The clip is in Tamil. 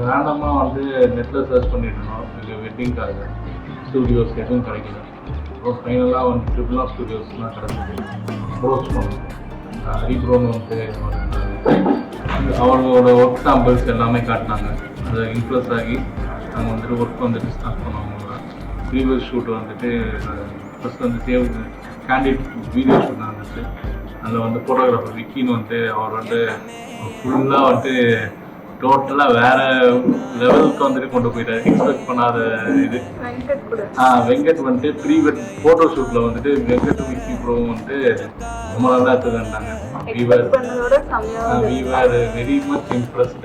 ரேண்டமாக வந்து நெட்டில் சர்ச் பண்ணிட்டு இருந்தோம் இல்லை வெட்டிங்காக ஸ்டூடியோஸ் எதுவும் கிடைக்கல. அப்புறம் ஃபைனலாக வந்து ட்ரிபிள் ஆஃப் ஸ்டூடியோஸ்லாம் கிடச்சிது. அப்ரோச் பண்ணோம். ஹரிப்ரோன்னு வந்து அவங்களோட ஒர்க் சாம்பிள்ஸ் எல்லாமே காட்டினாங்க. அதை இம்ப்ரெஸ் ஆகி நாங்கள் வந்துட்டு ஒர்க் வந்துட்டு ஸ்டார்ட் பண்ணோம். அவங்களோட ப்ரீவியஸ் ஷூட் வந்துட்டு ஃபஸ்ட் வந்து சேவ் கேண்டிட் வீடியோ ஷூட் நடந்துச்சு. அதில் வந்து ஃபோட்டோகிராஃபர் விக்கின்னு வந்துட்டு அவர் வந்து ஃபுல்லாக வந்துட்டு டோட்டலாக வேறு லெவலுக்கு வந்துட்டு கொண்டு போயிட்டார். எக்ஸ்பெக்ட் பண்ணாத இது. வெங்கட் வந்துட்டு ப்ரீவெட் ஃபோட்டோ ஷூட்டில் வந்துட்டு வெங்கட் விக்கி ப்ரோவும் வந்துட்டு ரொம்ப நல்லா எடுத்துக்கிட்டாங்க. We were very much impressed.